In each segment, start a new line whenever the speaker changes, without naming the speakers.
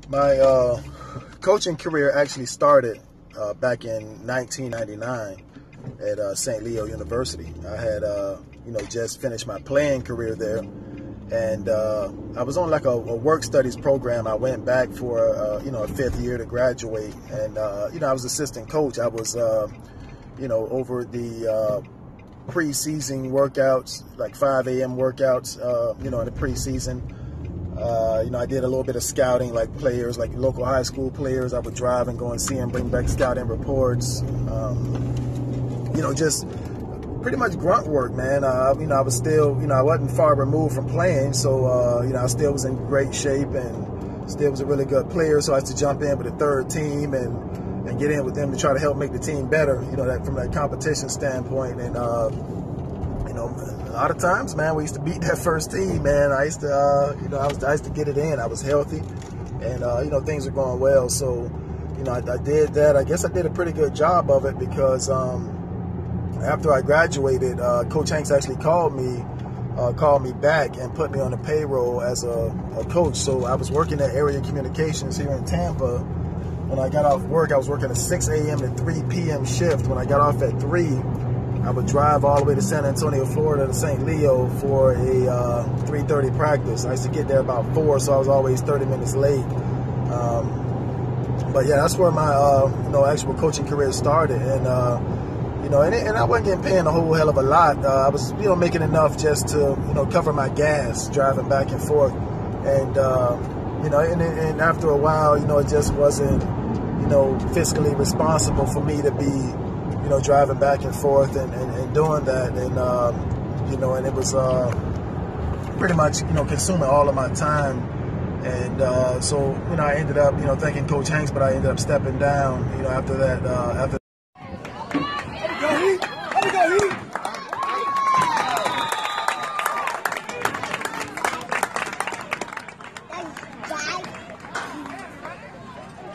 My coaching career actually started back in 1999 at St. Leo University. I had, just finished my playing career there, and I was on like a work studies program. I went back for, a fifth year to graduate, and, I was assistant coach. I was, over the preseason workouts, like 5 a.m. workouts, in the preseason. I did a little bit of scouting, like players, like local high school players. I would drive and go and see them, bring back scouting reports. Just pretty much grunt work, man. I was still, I wasn't far removed from playing, so I still was in great shape and still was a really good player. So I had to jump in with the third team and get in with them to try to help make the team better. From that competition standpoint. And a lot of times, man, we used to beat that first team, man. I used to, I used to get it in. I was healthy, and things were going well. So, I did that. I guess I did a pretty good job of it because after I graduated, Coach Hanks actually called me back and put me on the payroll as a coach. So I was working at Area Communications here in Tampa. When I got off work, I was working a 6 a.m. to 3 p.m. shift. When I got off at 3, I would drive all the way to San Antonio, Florida to St. Leo for a 3:30 practice. I used to get there about 4, so I was always 30 minutes late. But yeah, that's where my actual coaching career started. And and I wasn't getting paid a whole hell of a lot. I was making enough just to cover my gas driving back and forth. And and after a while, it just wasn't fiscally responsible for me to be driving back and forth and doing that, and it was pretty much consuming all of my time, and so I ended up thanking Coach Hanks, but I ended up stepping down after that. After.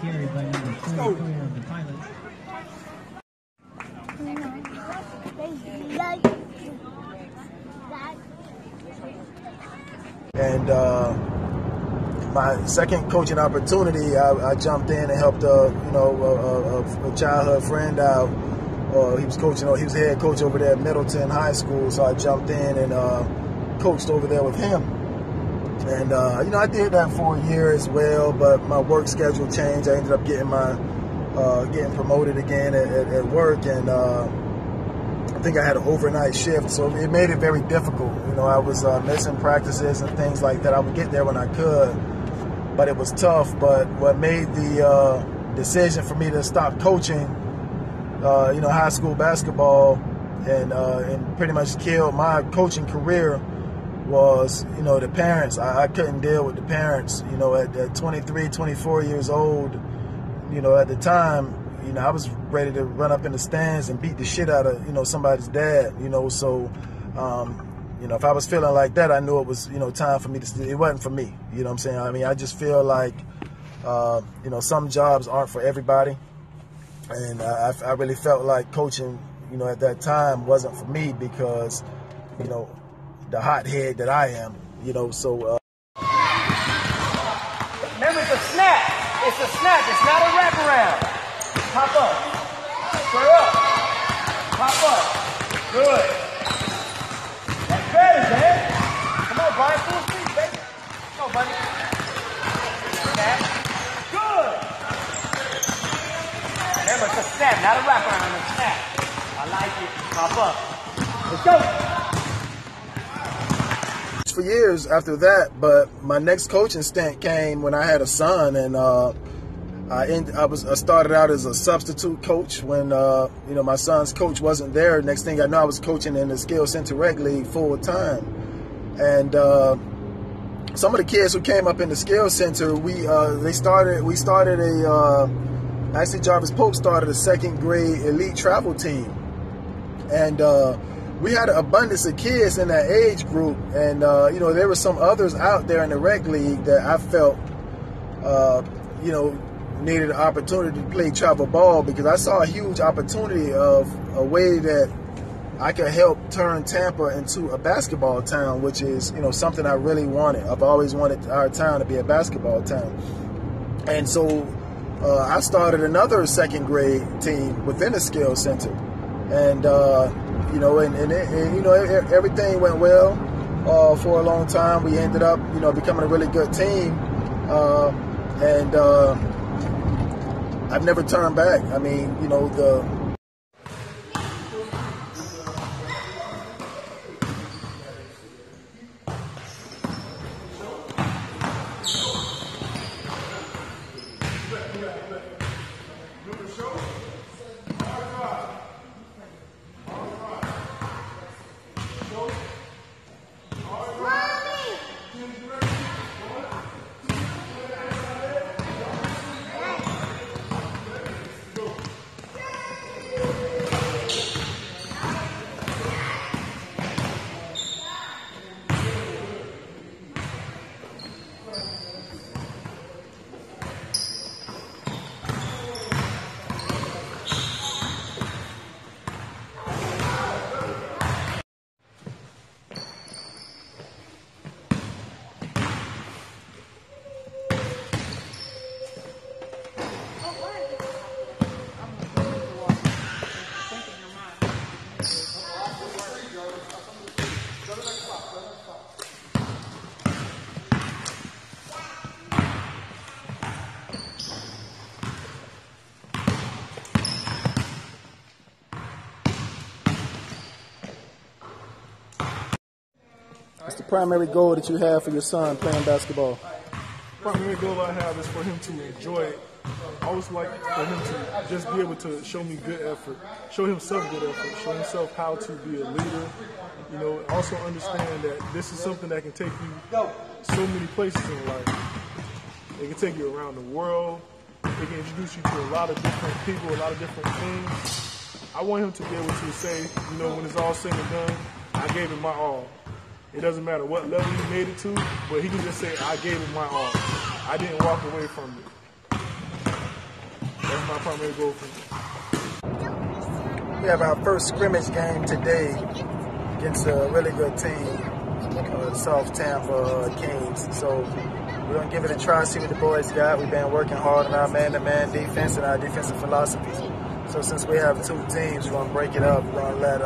Carried by number 44 of the Pilots.
And my second coaching opportunity, I jumped in and helped a childhood friend out. He was coaching, he was head coach over there at Middleton High School, so I jumped in and coached over there with him. And I did that for a year as well, but my work schedule changed. I ended up getting promoted again at work, and I think I had an overnight shift, so it made it very difficult. I was missing practices and things like that. I would get there when I could, but it was tough. But what made the decision for me to stop coaching, high school basketball, and pretty much killed my coaching career was, the parents. I couldn't deal with the parents. At 23, 24 years old, at the time, I was ready to run up in the stands and beat the shit out of, somebody's dad, so, if I was feeling like that, I knew it was, time for me to, it wasn't for me, you know what I'm saying? I mean, I just feel like, some jobs aren't for everybody. And I really felt like coaching, at that time wasn't for me because, the hothead that I am, so.
Remember, it's a snap. It's a snap. It's not a wraparound. Pop up. Square up. Pop up. Good. That's better, man. Come on, Brian. Full speed, baby. Come on, buddy. Snap. Good. Remember, it's a snap, not a wraparound. It's a snap. I like it. Pop up. Let's go.
For years after that, but my next coaching stint came when I had a son, and I started out as a substitute coach when my son's coach wasn't there. Next thing I know, I was coaching in the Skills Center Rec League full time, and some of the kids who came up in the Skills Center, actually Jarvis Pope started a second grade elite travel team, and we had an abundance of kids in that age group, and there were some others out there in the rec league that I felt needed an opportunity to play travel ball, because I saw a huge opportunity of a way that I could help turn Tampa into a basketball town, which is something I really wanted. I've always wanted our town to be a basketball town. And so I started another second grade team within the skills center, and everything went well for a long time. We ended up becoming a really good team, and I've never turned back. I mean, what's the primary goal that you have for your son playing basketball?
Primary goal I have is for him to enjoy it. I always like for him to just be able to show me good effort, show himself good effort, show himself how to be a leader. Also understand that this is something that can take you so many places in life. It can take you around the world. It can introduce you to a lot of different people, a lot of different things. I want him to be able to say, when it's all said and done, I gave it my all. It doesn't matter what level he made it to, but he can just say, I gave it my all. I didn't walk away from it. That's my primary goal for him.
We have our first scrimmage game today against a really good team, South Tampa Kings. So we're going to give it a try, see what the boys got. We've been working hard on our man-to-man defense and our defensive philosophy. So since we have two teams, we're going to break it up. We're going to let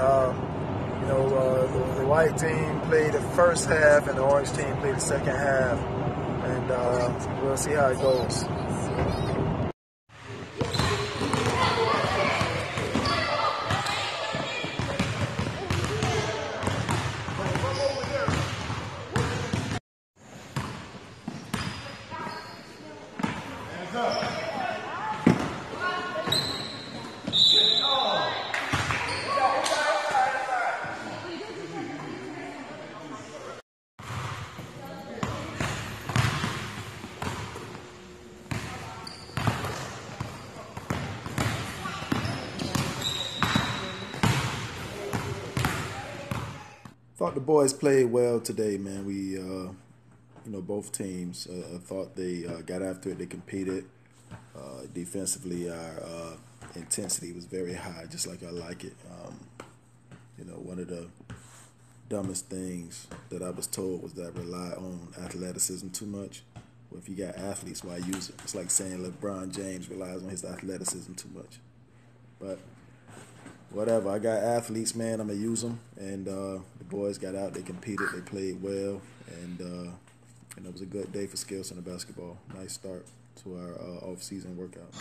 the white team play the first half and the orange team play the second half. And we'll see how it goes. Thought the boys played well today, man. We, both teams thought they got after it. They competed. Defensively, our intensity was very high, just like I like it. One of the dumbest things that I was told was that I rely on athleticism too much. Well, if you got athletes, why use it? It's like saying LeBron James relies on his athleticism too much. But whatever, I got athletes, man, I'm going to use them. And the boys got out, they competed, they played well. And it was a good day for Skill Center basketball. Nice start to our off-season workout.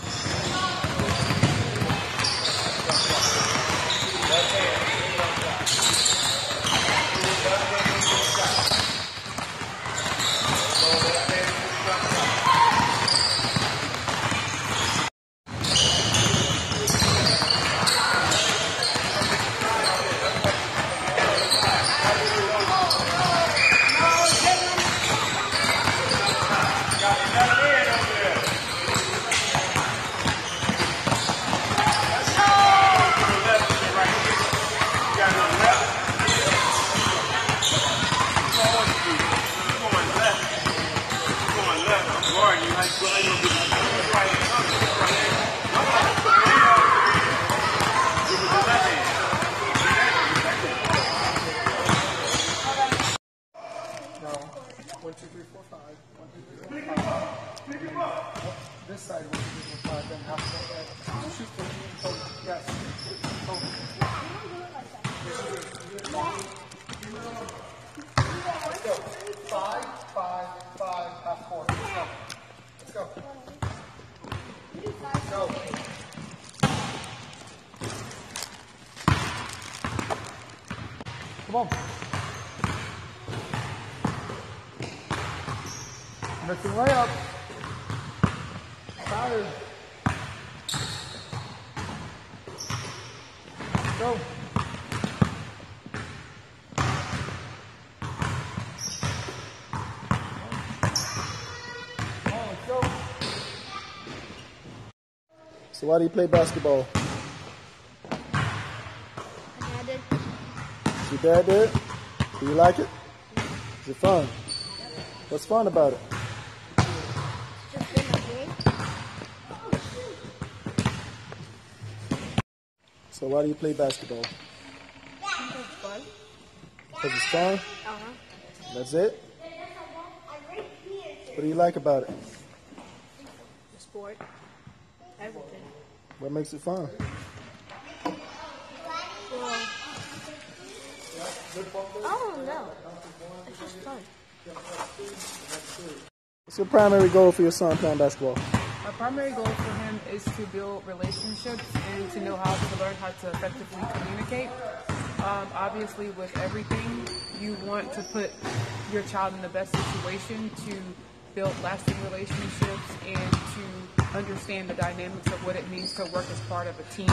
Pick him up.
this side was a 5, then half of that. Shoot for me, total. Yes. Total. Let's go. 5, 5, 5, half 4. Let's go. Let's go. Let's go. Come on. Missing layup. Tired. Go. Let's go.
So why do you play basketball?
I did.
Your dad did? Do you like it? Is it fun? What's fun about it?
Just been a game.
So why do you play basketball?
It's fun.
Because it's fun?
Uh-huh.
That's it? What do you like about it?
The sport. Everything.
What makes it fun?
Well, I don't know. It's just fun.
What's your primary goal for your son playing basketball?
My primary goal for him is to build relationships and to know how to learn how to effectively communicate. Obviously, with everything, you want to put your child in the best situation to build lasting relationships and to understand the dynamics of what it means to work as part of a team.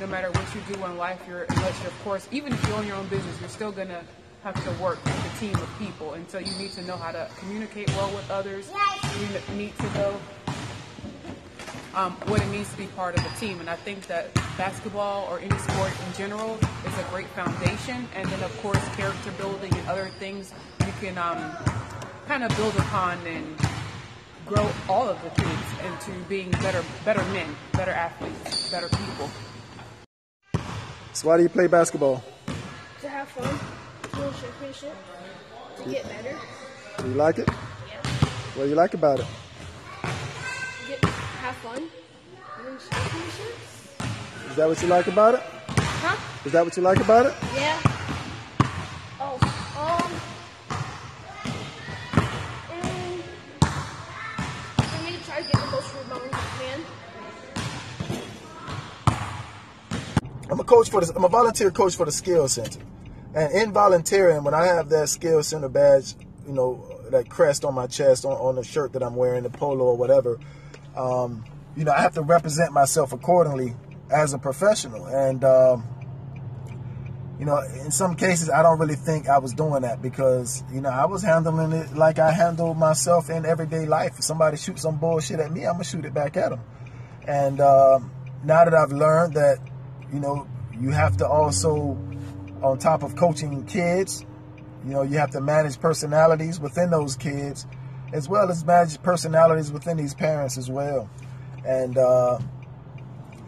No matter what you do in life, unless you're, of course, even if you own your own business, you're still going to have to work with a team of people. And so you need to know how to communicate well with others. You need to know what it means to be part of a team. And I think that basketball or any sport in general is a great foundation. And then, of course, character building and other things you can kind of build upon and grow all of the kids into being better men, better athletes, better people.
So why do you play basketball?
To have fun. To win championship. To get better.
Do you like it?
Yeah.
What do you like about it?
Have fun. Win championships.
Is that what you like about it?
Huh?
Is that what you like about it?
Yeah. Oh. For me to try to get the most rebounds I can.
I'm a volunteer coach for the skill center. And in volunteering, when I have that skill center badge, you know, that crest on my chest, on the shirt that I'm wearing, the polo or whatever, you know, I have to represent myself accordingly as a professional. And, you know, in some cases, I don't really think I was doing that because, you know, I was handling it like I handle myself in everyday life. If somebody shoots some bullshit at me, I'm going to shoot it back at them. And now that I've learned that, you know, you have to also, on top of coaching kids, you know, you have to manage personalities within those kids, as well as manage personalities within these parents as well. And,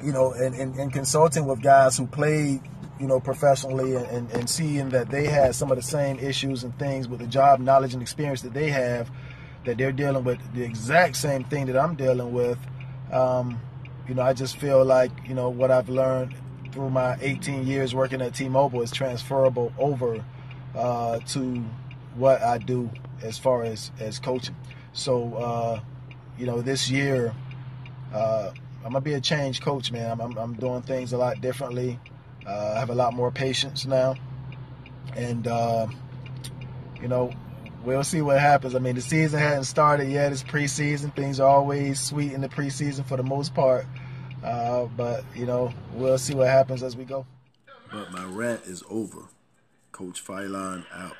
you know, in consulting with guys who played, you know, professionally and seeing that they had some of the same issues and things with the job knowledge and experience that they have, that they're dealing with the exact same thing that I'm dealing with, you know, I just feel like, you know, what I've learned through my 18 years working at T-Mobile is transferable over to what I do as far as coaching. So, you know, this year, I'm gonna be a change coach, man. I'm doing things a lot differently. I have a lot more patience now, and you know, we'll see what happens. I mean, the season hadn't started yet. It's preseason. Things are always sweet in the preseason for the most part, but you know, we'll see what happens as we go.
But my rant is over. Coach Phylon out.